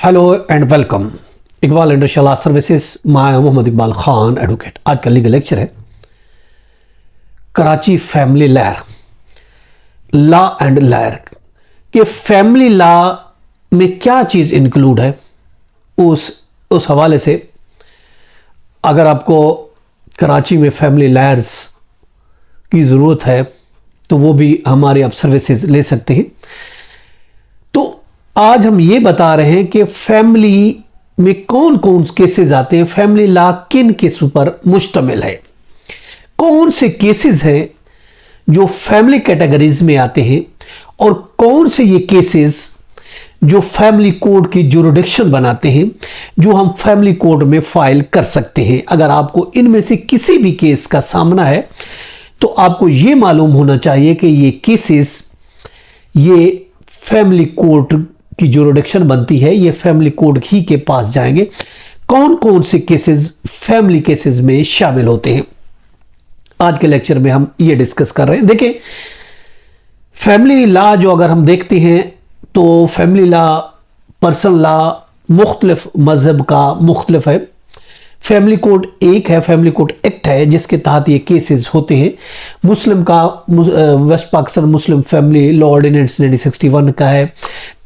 Hello and welcome Iqbal industrial services. मैं Mohammad Iqbal Khan advocate. आज का लीगल लेक्चर है Karachi family law and lawyer के फैमिली लॉ में क्या चीज़ इंक्लूड है, उस हवाले से अगर आपको कराची में फैमिली लायर्स की ज़रूरत है तो वो भी हमारी आप सर्विसेज ले सकते हैं। तो आज हम ये बता रहे हैं कि फैमिली में कौन कौन केसेस आते हैं, फैमिली लॉ किन केसों पर मुश्तमिल है, कौन से केसेस हैं जो फैमिली कैटेगरीज में आते हैं और कौन से ये केसेस जो फैमिली कोड की जुरिडिक्शन बनाते हैं, जो हम फैमिली कोड में फाइल कर सकते हैं। अगर आपको इनमें से किसी भी केस का सामना है तो आपको ये मालूम होना चाहिए कि ये केसेस ये फैमिली कोड की जुरिडिक्शन बनती है, ये फैमिली कोड ही के पास जाएंगे। कौन कौन से केसेस फैमिली केसेस में शामिल होते हैं, आज के लेक्चर में हम ये डिस्कस कर रहे हैं। देखिए, फैमिली लॉ जो अगर हम देखते हैं तो फैमिली लॉ, पर्सनल लॉ मुख्तलिफ मजहब का मुख्तलिफ है। फैमिली कोड एक है, फैमिली कोड एक्ट है जिसके तहत ये केसेस होते हैं। मुस्लिम का west Pakistan Muslim family law ordinance 1961 का है,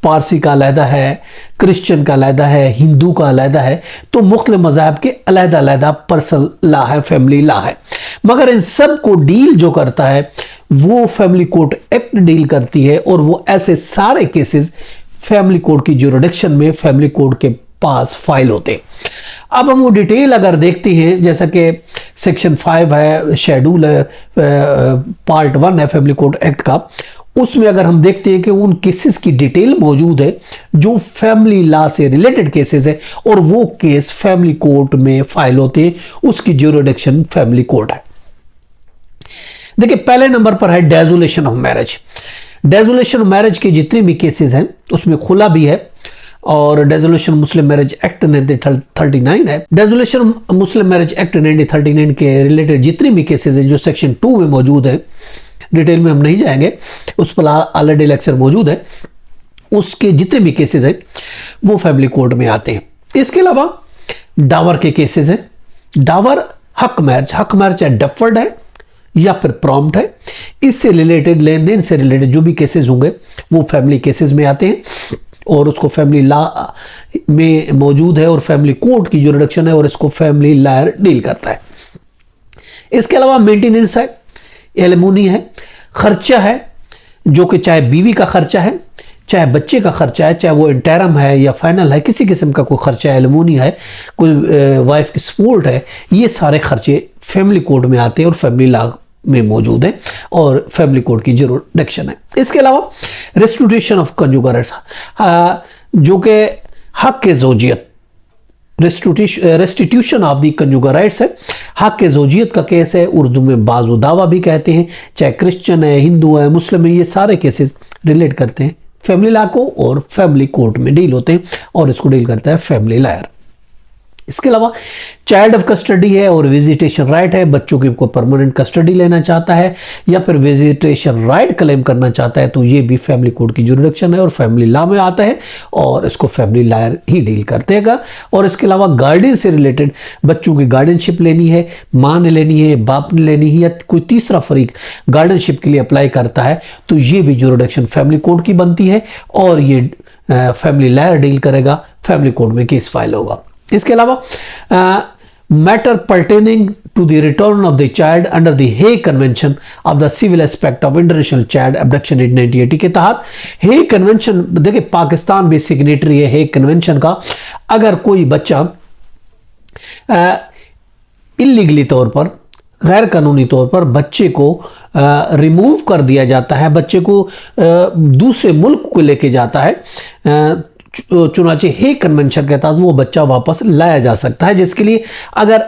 पारसी का अलहदा है, क्रिश्चियन का अलहदा है, हिंदू का अलहदा है। तो मुख्तलिफ मज़ाहब के अलहदा अलहदा पर्सनल लॉ है, फैमिली लॉ है। मगर इन सब को डील जो करता है वो फैमिली कोड एक्ट डील करती है और वो ऐसे सारे केसेस फैमिली कोड की जुरिडिक्शन में फैमिली कोड के पास फाइल होते हैं। अब हम वो डिटेल अगर देखते हैं, जैसा कि सेक्शन 5 है, शेड्यूल है, पार्ट 1 है फैमिली कोड एक्ट का, उसमें अगर हम देखते हैं कि उन केसेस की डिटेल मौजूद है जो फैमिली लॉ से रिलेटेड केसेस है और वो केस फैमिली कोर्ट में फाइल होते हैं, उसकी जुरिडिक्शन फैमिली कोर्ट है। देखिए, पहले नंबर पर है डेजुलेशन ऑफ मैरिज। डेजुलेशन ऑफ मैरिज के जितने भी केसेस हैं उसमें खुला भी है और डेजुलेशन मुस्लिम मैरिज एक्ट 1939 है। डेजुलेशन मुस्लिम मैरिज एक्ट 1939 के रिलेटेड जितने भी केसेस हैं जो सेक्शन 2 में मौजूद है, डिटेल में हम नहीं जाएंगे, उस पर ऑलरेडी लेक्चर मौजूद है। उसके जितने भी केसेस हैं वो फैमिली कोड में आते हैं। इसके अलावा डावर के केसेस हैं। डावर हक मैरिज चाहे डफर्ड है या फिर प्रॉम्प्ट है, इससे रिलेटेड लेन देन से रिलेटेड जो भी केसेस होंगे वो फैमिली केसेस में आते हैं और उसको फैमिली लॉ में मौजूद है और फैमिली कोड की जुरिडिक्शन है और इसको फैमिली लॉयर डील करता है। इसके अलावा मेंटेनेंस है, एलिमोनी है, खर्चा है जो कि चाहे बीवी का खर्चा है, चाहे बच्चे का खर्चा है, चाहे वो इंटरम है या फाइनल है, किसी किस्म का कोई खर्चा है, एलिमोनी है, कोई वाइफ की सपोर्ट है, ये सारे खर्चे फैमिली कोड में आते हैं और फैमिली लॉ में मौजूद है और फैमिली कोड की जुरिडिक्शन है। इसके अलावा रेस्टिट्यूशन ऑफ कंजुगल राइट्स, जो कि हक के ज़ौजियत, restitution of the conjugal rights है, हक के ज़ौजियत का केस है, उर्दू में बाजू दावा भी कहते हैं। चाहे क्रिश्चियन है, हिंदू है, मुस्लिम है, ये सारे केसेस रिलेट करते हैं फैमिली लॉ को और फैमिली कोर्ट में डील होते हैं और इसको डील करता है फैमिली लॉयर। इसके अलावा चाइल्ड ऑफ कस्टडी है और विजिटेशन राइट है, बच्चों की कोई परमानेंट कस्टडी लेना चाहता है या फिर विजिटेशन राइट क्लेम करना चाहता है तो ये भी फैमिली कोड की जुरिडिक्शन है और फैमिली लॉ में आता है और इसको फैमिली लॉयर ही डील करते हैं। और इसके अलावा गार्डियन से रिलेटेड, बच्चों की गार्डियनशिप लेनी है, माँ ने लेनी है, बाप ने लेनी है या कोई तीसरा फरीक गार्डियनशिप के लिए अप्लाई करता है तो ये भी जुरिडिक्शन फैमिली कोड की बनती है और ये फैमिली लॉयर डील करेगा, फैमिली कोड में केस फाइल होगा। इसके अलावा matter pertaining to the return of the child under the Hague convention of the civil aspect of international child abduction in 1980 के तहत हेग कन्वेंशन, देखिए पाकिस्तान भी सिग्नेटरी है हेग कन्वेंशन का। अगर कोई बच्चा इलीगली तौर पर, गैर कानूनी तौर पर बच्चे को रिमूव कर दिया जाता है, बच्चे को दूसरे मुल्क को लेके जाता है, चुनाचे हेग कन्वेंशन के तहत वो बच्चा वापस लाया जा सकता है, जिसके लिए अगर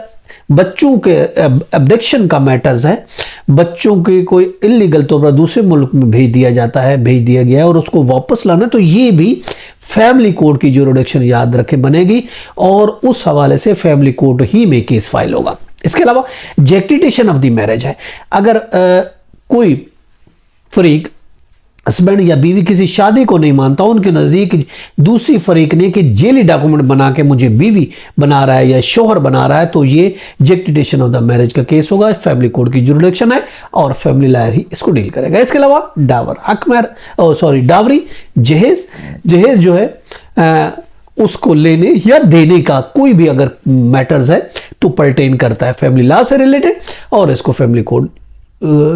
बच्चों के अब्डक्शन का मैटर्स है, बच्चों के कोई इलीगल तौर पर दूसरे मुल्क में भेज दिया गया है और उसको वापस लाना, तो ये भी फैमिली कोड की जुरिडिक्शन याद रखे बनेगी और उस हवाले से फैमिली कोड ही में केस फाइल होगा। इसके अलावा जेक्टिटेशन ऑफ द मैरिज है। अगर कोई फरीक हस्बैंड या बीवी किसी शादी को नहीं मानता, उनके नज़दीक दूसरी फरीक ने कि जेली डॉक्यूमेंट बना के मुझे बीवी बना रहा है या शोहर बना रहा है, तो ये जेक्टिटेशन ऑफ द मैरिज का केस होगा। फैमिली कोड की जुरिडिक्शन है और फैमिली लॉयर ही इसको डील करेगा। इसके अलावा डावर, हक महर, डावरी, जहेज जो है उसको लेने या देने का कोई भी अगर मैटर्स है तो पर्टेन करता है फैमिली लॉ से रिलेटेड, और इसको फैमिली कोड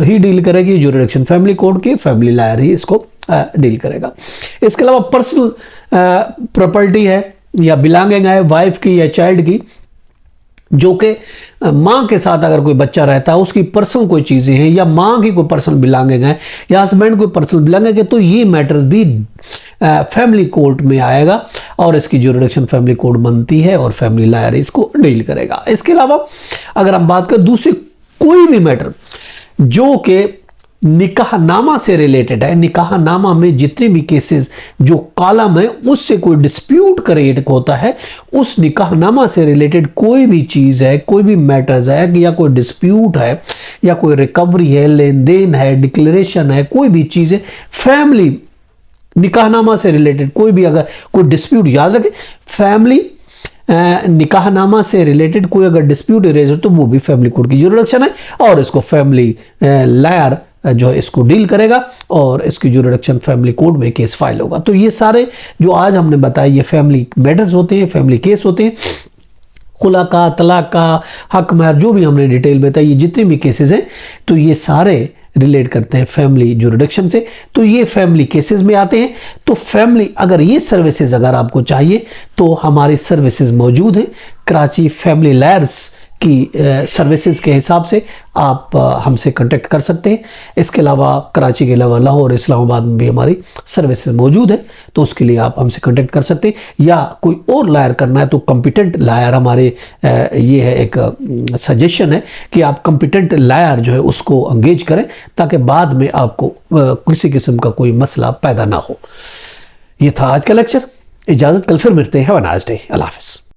ही डील करेगी। जुरिडिक्शन फैमिली कोड की, फैमिली लॉयर ही इसको डील करेगा। इसके अलावा पर्सनल प्रॉपर्टी है या बिलोंगिंग है वाइफ की या चाइल्ड की, जो कि माँ के साथ अगर कोई बच्चा रहता है उसकी पर्सनल कोई चीज़ें हैं, या माँ की कोई पर्सनल बिलोंगिंग है या हस्बैंड कोई पर्सनल बिलोंगिंग है, तो ये मैटर्स भी फैमिली कोर्ट में आएगा और इसकी जुरिडिक्शन फैमिली कोड बनती है और फैमिली लॉयर इसको डील करेगा। इसके अलावा अगर हम बात करें दूसरी कोई भी मैटर जो कि निकाहनामा से रिलेटेड है, निकाहनामा में जितने भी केसेस जो कॉलम है उससे कोई डिस्प्यूट क्रिएट होता है, उस निकाहनामा से रिलेटेड कोई भी चीज़ है, कोई भी मैटर्स है या कोई डिस्प्यूट है या कोई रिकवरी है, लेन देन है, डिक्लेरेशन है, कोई भी चीज़ है फैमिली निकाहनामा से रिलेटेड, कोई भी अगर कोई डिस्प्यूट, याद रखें फैमिली निकाहनामा से रिलेटेड कोई अगर डिस्प्यूट इरेज हो तो वो भी फैमिली कोड की जुरिडिक्शन है और इसको फैमिली लॉयर जो है इसको डील करेगा और इसकी जुरिडिक्शन फैमिली कोड में केस फाइल होगा। तो ये सारे जो आज हमने बताया ये फैमिली मैटर्स होते हैं, फैमिली केस होते हैं। खुला का, तलाक का, हक महर, जो भी हमने डिटेल में बताया, ये जितने भी केसेस हैं तो ये सारे रिलेट करते हैं फैमिली जुरिडिक्शन से, तो ये फैमिली केसेस में आते हैं। तो फैमिली अगर ये सर्विसेज अगर आपको चाहिए तो हमारी सर्विसेज मौजूद हैं। कराची फैमिली लॉयर्स की सर्विसेज के हिसाब से आप हमसे कांटेक्ट कर सकते हैं। इसके अलावा कराची के अलावा लाहौर, इस्लामाबाद में भी हमारी सर्विसेज मौजूद है, तो उसके लिए आप हमसे कांटेक्ट कर सकते हैं। या कोई और लायर करना है तो कॉम्पिटेंट लायर हमारे ये है एक सजेशन है कि आप कॉम्पिटेंट लायर जो है उसको एंगेज करें ताकि बाद में आपको किसी किस्म का कोई मसला पैदा ना हो। ये था आज का लेक्चर। इजाज़त, कल फिर मिलते हैं। Have a nice day. अल्लाह हाफ़िज़।